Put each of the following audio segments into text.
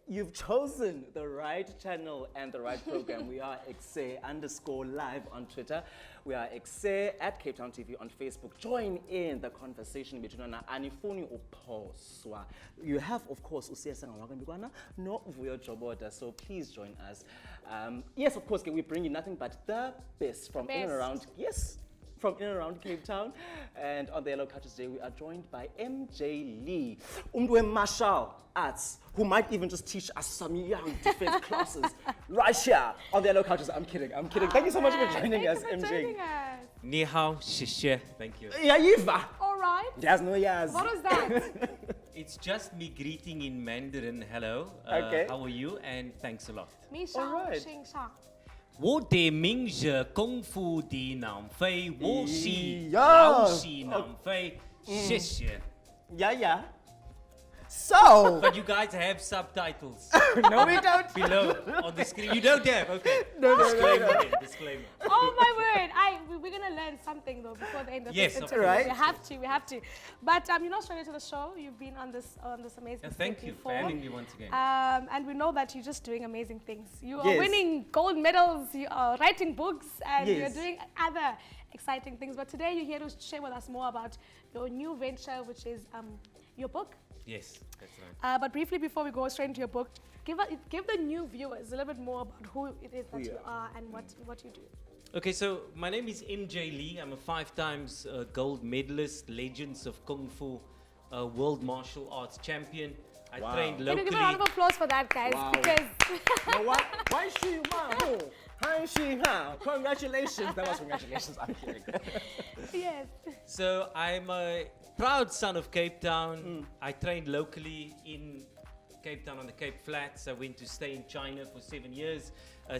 You've chosen the right channel and the right program. We are Ekse_live on Twitter. We are Ekse at Cape Town TV on Facebook. Join in the conversation between Anifuni Uposwa. You have, of course, Usia Sangawagambikwana, no Vuyo Joboda, so please join us. Yes, of course, we bring you nothing but the best from in and around. Yes. From in and around Cape Town. And on the Yellow Couch today, we are joined by MJ Lee, Umdwe Martial Arts, who might even just teach us some young defense classes right here on the Yellow Couches. I'm kidding. Thank you so much for joining us, MJ. Ni hao, shishye. Thank you. Yeah, Yiva. All right. Yes, no, yes. What was that? It's just me greeting in Mandarin. Hello. Okay. How are you? And thanks a lot. Mi All Shang right. Xing Shang. 我的名是功夫的南非，我是呀老是南非，谢谢。 Yeah. So. But you guys have subtitles No, we don't. below on the screen. You don't have, okay. No. Disclaimer. Oh my word! We're gonna learn something though before the end of Yes, this of interview. course. We have to. But you're not straight into the show. You've been on this amazing. Thank stage you for before. having me once again. And we know that you're just doing amazing things. You are Yes. winning gold medals. You are writing books, and Yes. you're doing other exciting things. But today you're here to share with us more about your new venture, which is your book. Yes, that's right. But briefly, before we go straight into your book, give the new viewers a little bit more about who it is that you are and what you do. Okay, so my name is MJ Lee. I'm a 5 times gold medalist, Legends of Kung Fu, world martial arts champion. I Wow. trained Can you locally. give a round of applause for that, guys? Wow. Because No, why she wow? Hi, she ha. Congratulations. That was congratulations. I'm kidding. yes, So I'm a proud son of Cape Town. I trained locally in Cape Town on the Cape Flats. I went to stay in China for 7 years.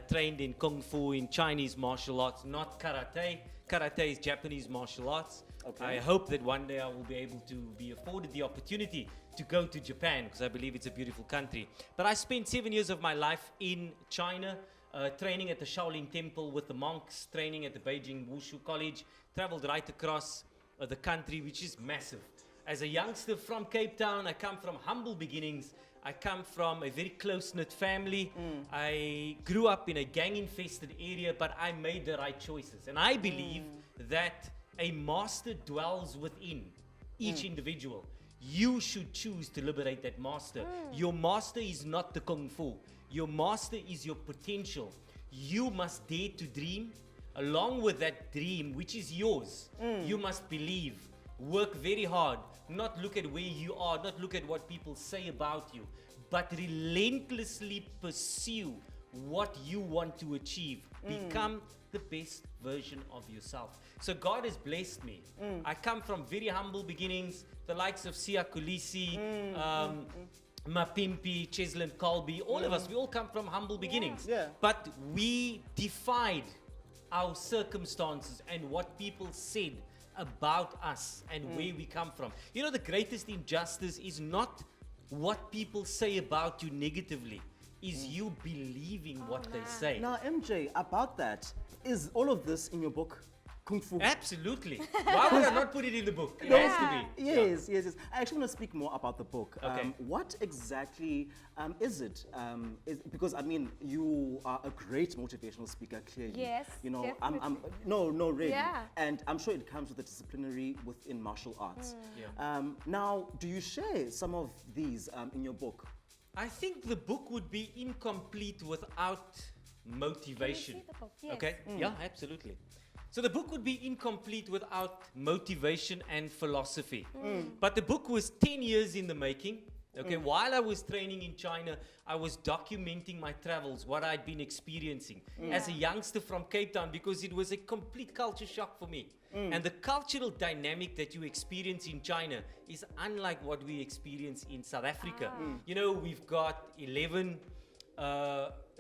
Trained in Kung Fu, in Chinese martial arts, not karate. Karate is Japanese martial arts. Okay. I hope that one day I will be able to be afforded the opportunity to go to Japan because I believe it's a beautiful country. But I spent 7 years of my life in China, training at the Shaolin Temple with the monks, training at the Beijing Wushu College, traveled right across the country, which is massive. As a youngster from Cape Town, I come from humble beginnings. I come from a very close-knit family. I grew up in a gang-infested area, but I made the right choices. And I believe that a master dwells within each individual. You should choose to liberate that master. Your master is not the Kung Fu. Your master is your potential. You must dare to dream. Along with that dream, which is yours, you must believe. Work very hard. Not look at where you are, not look at what people say about you, but relentlessly pursue what you want to achieve. Become the best version of yourself. So God has blessed me. I come from very humble beginnings, the likes of Sia Kulisi, Mapimpi, Cheslin Colby, all of us, we all come from humble beginnings. Yeah. But we defied our circumstances and what people said about us and where we come from. You know, the greatest injustice is not what people say about you negatively, is you believing what they say. Now, MJ, about that, is all of this in your book, Kung Fu? Absolutely. Why would I not put it in the book? It has to be. Yes. I actually want to speak more about the book. Okay. What exactly is it? Because I mean, you are a great motivational speaker, clearly. Yes, You know, definitely. no, really. Yeah. And I'm sure it comes with the disciplinary within martial arts. Yeah. Now, do you share some of these in your book? I think the book would be incomplete without motivation. see the book? Yes. Okay? Yeah, absolutely. So the book would be incomplete without motivation and philosophy. But the book was 10 years in the making. Okay, while I was training in China, I was documenting my travels, what I'd been experiencing as a youngster from Cape Town, because it was a complete culture shock for me. And the cultural dynamic that you experience in China is unlike what we experience in South Africa. You know, we've got 11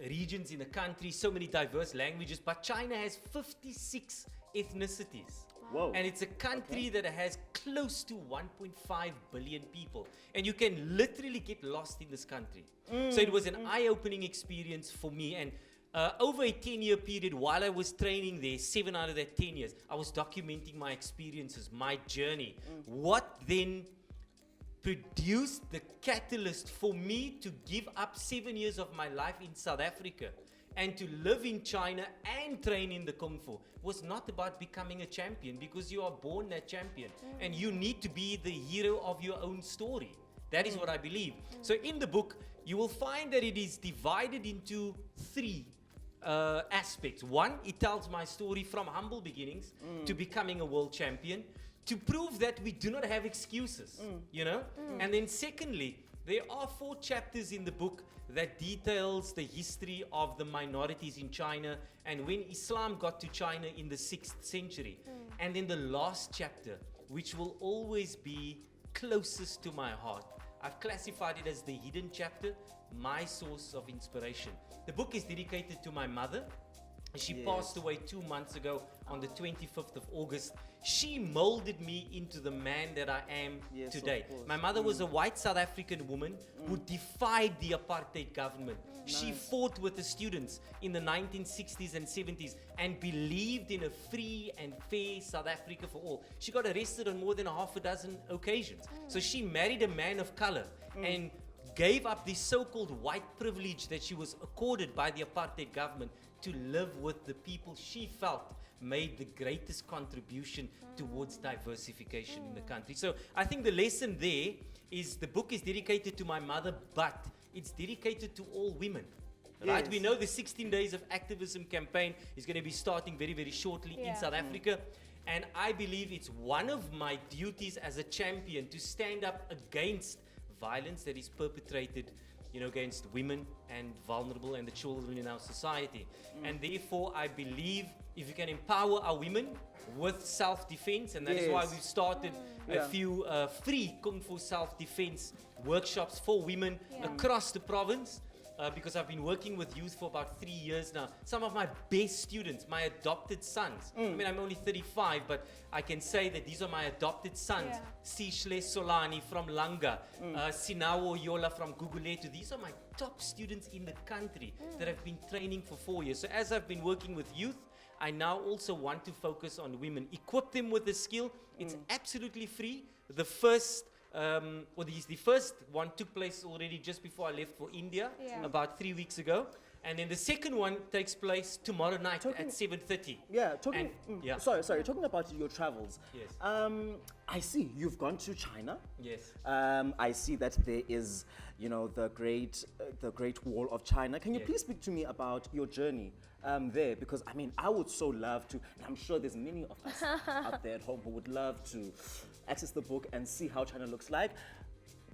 regions in the country, so many diverse languages, but China has 56 ethnicities. Whoa. And it's a country that has close to 1.5 billion people. And you can literally get lost in this country. So it was an eye-opening experience for me. And over a 10-year period, while I was training there, 7 out of that 10 years, I was documenting my experiences, my journey. What then produced the catalyst for me to give up 7 years of my life in South Africa and to live in China and train in the Kung Fu was not about becoming a champion, because you are born that champion and you need to be the hero of your own story. That is what I believe. So in the book, you will find that it is divided into three aspects. One, it tells my story from humble beginnings to becoming a world champion, to prove that we do not have excuses, you know? And then secondly, there are 4 chapters in the book that details the history of the minorities in China and when Islam got to China in the 6th century. And then the last chapter, which will always be closest to my heart, I've classified it as the hidden chapter, my source of inspiration. The book is dedicated to my mother. She passed away 2 months ago on the 25th of August. She molded me into the man that I am today. My mother was a white South African woman who defied the apartheid government. She fought with the students in the 1960s and 70s and believed in a free and fair South Africa for all. She got arrested on more than a half a dozen occasions. So she married a man of color and gave up the so-called white privilege that she was accorded by the apartheid government to live with the people she felt made the greatest contribution towards diversification in the country. So I think the lesson there is the book is dedicated to my mother, but it's dedicated to all women. Right? We know the 16 Days of Activism campaign is going to be starting very, very shortly in South Africa. And I believe it's one of my duties as a champion to stand up against violence that is perpetrated, you know, against women and vulnerable and the children in our society. And therefore, I believe if you can empower our women with self-defense, and that is why we've started a few free Kung Fu self-defense workshops for women across the province. Because I've been working with youth for about 3 years now. Some of my best students, my adopted sons. I mean, I'm only 35, but I can say that these are my adopted sons. Sishle Solani from Langa, Sinawo Yola from Guguletu. These are my top students in the country that have been training for 4 years. So as I've been working with youth, I now also want to focus on women. Equip them with the skill. It's absolutely free. The first the first one took place already just before I left for India about 3 weeks ago, and then the second one takes place tomorrow night at 7:30. Sorry, talking about your travels. Yes. I see you've gone to China. Yes. I see that there is, you know, the Great Wall of China. Can you please speak to me about your journey there? Because I mean, I would so love to, and I'm sure there's many of us out there at home who would love to access the book and see how China looks like.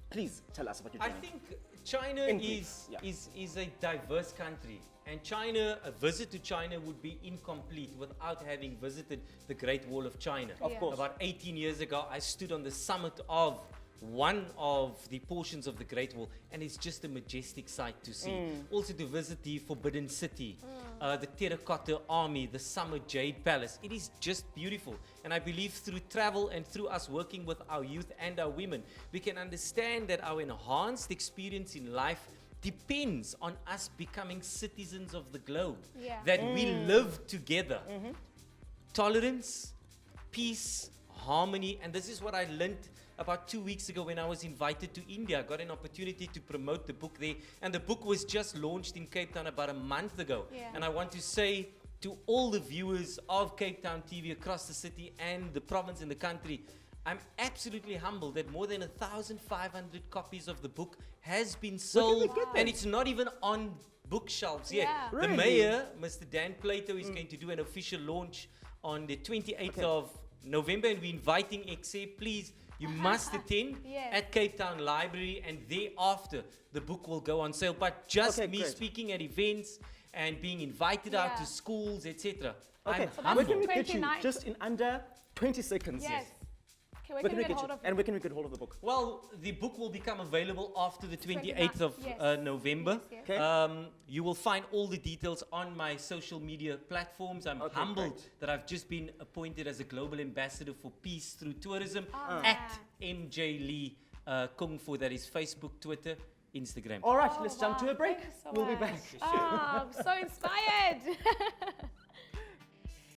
Please tell us about your journey. I think China is a diverse country, and a visit to China would be incomplete without having visited the Great Wall of China. Of course. About 18 years ago, I stood on the summit of one of the portions of the Great Wall, and it's just a majestic sight to see. Also to visit the Forbidden City, the Terracotta Army, the Summer Jade Palace. It is just beautiful, and I believe through travel and through us working with our youth and our women, we can understand that our enhanced experience in life depends on us becoming citizens of the globe, that we live together. Tolerance, peace, harmony, and this is what I learned about 2 weeks ago when I was invited to India. I got an opportunity to promote the book there, and the book was just launched in Cape Town about a month ago. And I want to say to all the viewers of Cape Town TV across the city and the province and the country, I'm absolutely humbled that more than 1,500 copies of the book has been sold, and it's not even on bookshelves yet. Really? The mayor, Mr. Dan Plato, is going to do an official launch on the 28th of November, and we're inviting Ekse. Please, you must attend at Cape Town Library, and thereafter the book will go on sale. But just me speaking at events and being invited out to schools, etc. Okay, I'm where can humbled. we get you just in under 20 seconds? Yes. Okay, Where can we get hold of it? And where can we get hold of the book? Well, the book will become available after the 28th of November. You will find all the details on my social media platforms. I'm humbled that I've just been appointed as a global ambassador for peace through tourism at MJ Lee Kung Fu. That is Facebook, Twitter, Instagram. All right, let's jump to a break. Thank you so We'll be much. back. I'm so inspired.